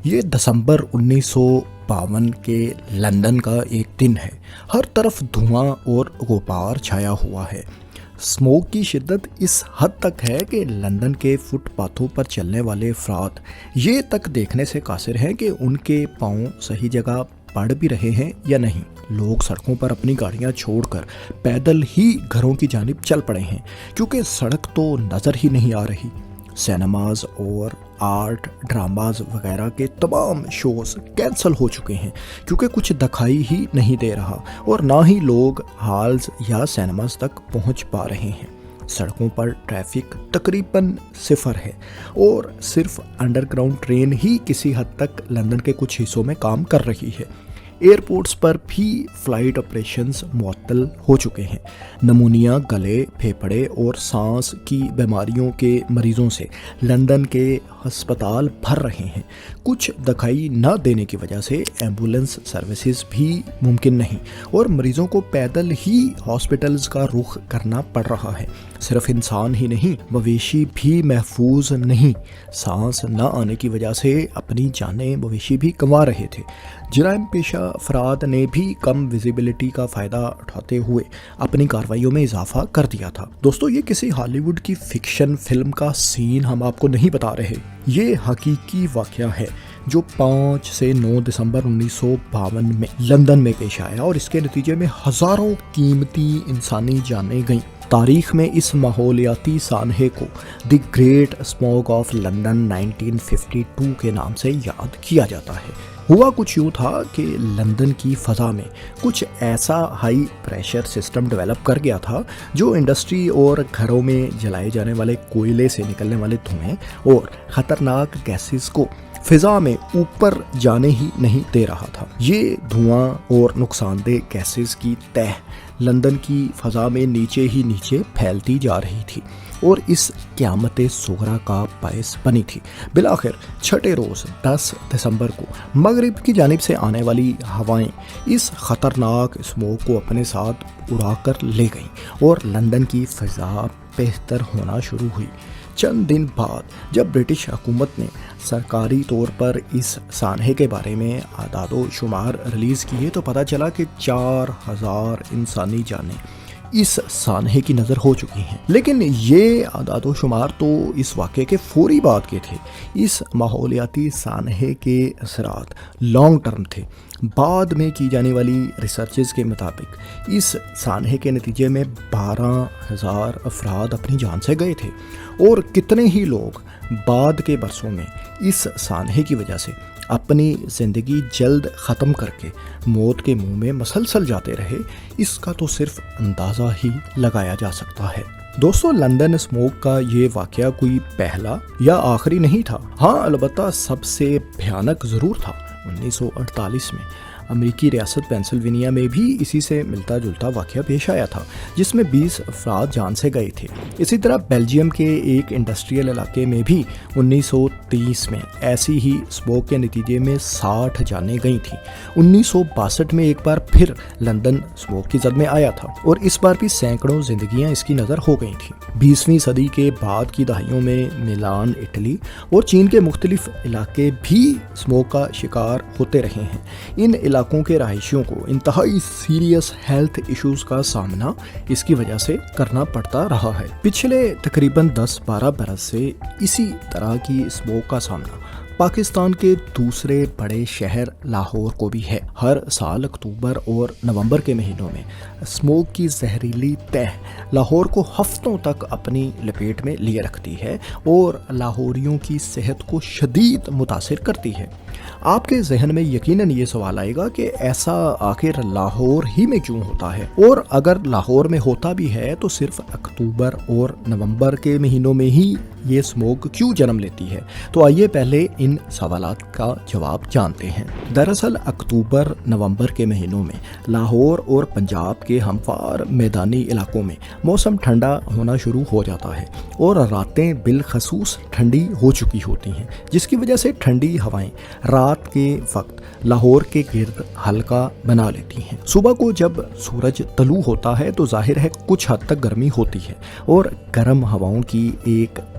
یہ دسمبر 1952 کے لندن کا ایک دن ہے۔ ہر طرف دھواں اور غبار چھایا ہوا ہے۔ اسموک کی شدت اس حد تک ہے کہ لندن کے فٹ پاتھوں پر چلنے والے افراد یہ تک دیکھنے سے قاصر ہیں کہ ان کے پاؤں صحیح جگہ پڑ بھی رہے ہیں یا نہیں۔ لوگ سڑکوں پر اپنی گاڑیاں چھوڑ کر پیدل ہی گھروں کی جانب چل پڑے ہیں کیونکہ سڑک تو نظر ہی نہیں آ رہی۔ سینماز اور آرٹ ڈراماز وغیرہ کے تمام شوز کینسل ہو چکے ہیں کیونکہ کچھ دکھائی ہی نہیں دے رہا، اور نہ ہی لوگ ہالز یا سینماز تک پہنچ پا رہے ہیں۔ سڑکوں پر ٹریفک تقریباً صفر ہے اور صرف انڈر گراؤنڈ ٹرین ہی کسی حد تک لندن کے کچھ حصوں میں کام کر رہی ہے۔ ایئرپورٹس پر بھی فلائٹ آپریشنز معطل ہو چکے ہیں۔ نمونیا، گلے، پھیپھڑے اور سانس کی بیماریوں کے مریضوں سے لندن کے ہسپتال بھر رہے ہیں۔ کچھ دکھائی نہ دینے کی وجہ سے ایمبولینس سروسز بھی ممکن نہیں، اور مریضوں کو پیدل ہی ہاسپٹلز کا رخ کرنا پڑ رہا ہے۔ صرف انسان ہی نہیں، مویشی بھی محفوظ نہیں۔ سانس نہ آنے کی وجہ سے اپنی جانیں مویشی بھی گنوا رہے تھے۔ جرائم پیشہ افراد نے بھی کم ویزیبلٹی کا فائدہ اٹھاتے ہوئے اپنی کارروائیوں میں اضافہ کر دیا تھا۔ دوستو، یہ کسی ہالی ووڈ کی فکشن فلم کا سین ہم آپ کو نہیں بتا رہے، یہ حقیقی واقعہ ہے جو 5 سے 9 دسمبر 1952 میں لندن میں پیش آیا، اور اس کے نتیجے میں ہزاروں قیمتی انسانی جانیں گئیں۔ تاریخ میں اس ماحولیاتی سانحے کو the great smog of London 1952 کے نام سے یاد کیا جاتا ہے۔ ہوا کچھ یوں تھا کہ لندن کی فضا میں کچھ ایسا ہائی پریشر سسٹم ڈیولپ کر گیا تھا جو انڈسٹری اور گھروں میں جلائے جانے والے کوئلے سے نکلنے والے دھوئیں اور خطرناک گیسز کو فضا میں اوپر جانے ہی نہیں دے رہا تھا۔ یہ دھواں اور نقصان دہ گیسز کی تہ لندن کی فضا میں نیچے ہی نیچے پھیلتی جا رہی تھی اور اس قیامت صغریٰ کا باعث بنی تھی۔ بالآخر چھٹے روز 10 دسمبر کو مغرب کی جانب سے آنے والی ہوائیں اس خطرناک اسموک کو اپنے ساتھ اڑا کر لے گئیں اور لندن کی فضا بہتر ہونا شروع ہوئی۔ چند دن بعد جب برٹش حکومت نے سرکاری طور پر اس سانحے کے بارے میں اعداد و شمار ریلیز کیے تو پتہ چلا کہ 4000 انسانی جانیں اس سانحے کی نظر ہو چکی ہیں۔ لیکن یہ اعداد و شمار تو اس واقعے کے فوری بعد کے تھے۔ اس ماحولیاتی سانحے کے اثرات لانگ ٹرم تھے۔ بعد میں کی جانے والی ریسرچز کے مطابق اس سانحے کے نتیجے میں 12000 افراد اپنی جان سے گئے تھے، اور کتنے ہی لوگ بعد کے برسوں میں اس سانحے کی وجہ سے اپنی زندگی جلد ختم کر کے موت کے منہ میں مسلسل جاتے رہے، اس کا تو صرف اندازہ ہی لگایا جا سکتا ہے۔ دوستو، لندن اسموک کا یہ واقعہ کوئی پہلا یا آخری نہیں تھا۔ ہاں، البتہ سب سے بھیانک ضرور تھا۔ 1948 میں امریکی ریاست پینسلوینیا میں بھی اسی سے ملتا جلتا واقعہ پیش آیا تھا جس میں 20 افراد جان سے گئے تھے۔ اسی طرح بیلجیم کے ایک انڈسٹریل علاقے میں بھی 1930 میں ایسی ہی اسموک کے نتیجے میں 60 جانیں گئی تھیں۔ 1962 میں ایک بار پھر لندن اسموک کی زد میں آیا تھا، اور اس بار بھی سینکڑوں زندگیاں اس کی نظر ہو گئی تھیں۔ 20ویں صدی کے بعد کی دہائیوں میں میلان، اٹلی اور چین کے مختلف علاقے بھی اسموک کا شکار ہوتے رہے ہیں۔ ان علاقوں کے رہائشیوں کو انتہائی سیریس ہیلتھ ایشوز کا سامنا اس کی وجہ سے کرنا پڑتا رہا ہے۔ پچھلے تقریباً 10-12 برس سے اسی طرح کی اسموک کا سامنا پاکستان کے دوسرے بڑے شہر لاہور کو بھی ہے۔ ہر سال اکتوبر اور نومبر کے مہینوں میں اسموک کی زہریلی تہ لاہور کو ہفتوں تک اپنی لپیٹ میں لیے رکھتی ہے اور لاہوریوں کی صحت کو شدید متاثر کرتی ہے۔ آپ کے ذہن میں یقیناً یہ سوال آئے گا کہ ایسا آخر لاہور ہی میں کیوں ہوتا ہے، اور اگر لاہور میں ہوتا بھی ہے تو صرف اکتوبر اور نومبر کے مہینوں میں ہی یہ اسموک کیوں جنم لیتی ہے؟ تو آئیے پہلے ان سوالات کا جواب جانتے ہیں۔ دراصل اکتوبر نومبر کے مہینوں میں لاہور اور پنجاب کے ہموار میدانی علاقوں میں موسم ٹھنڈا ہونا شروع ہو جاتا ہے اور راتیں بالخصوص ٹھنڈی ہو چکی ہوتی ہیں، جس کی وجہ سے ٹھنڈی ہوائیں رات کے وقت لاہور کے گرد حلقہ بنا لیتی ہیں۔ صبح کو جب سورج طلوع ہوتا ہے تو ظاہر ہے کچھ حد تک گرمی ہوتی ہے اور گرم ہواؤں کی ایک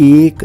1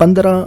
15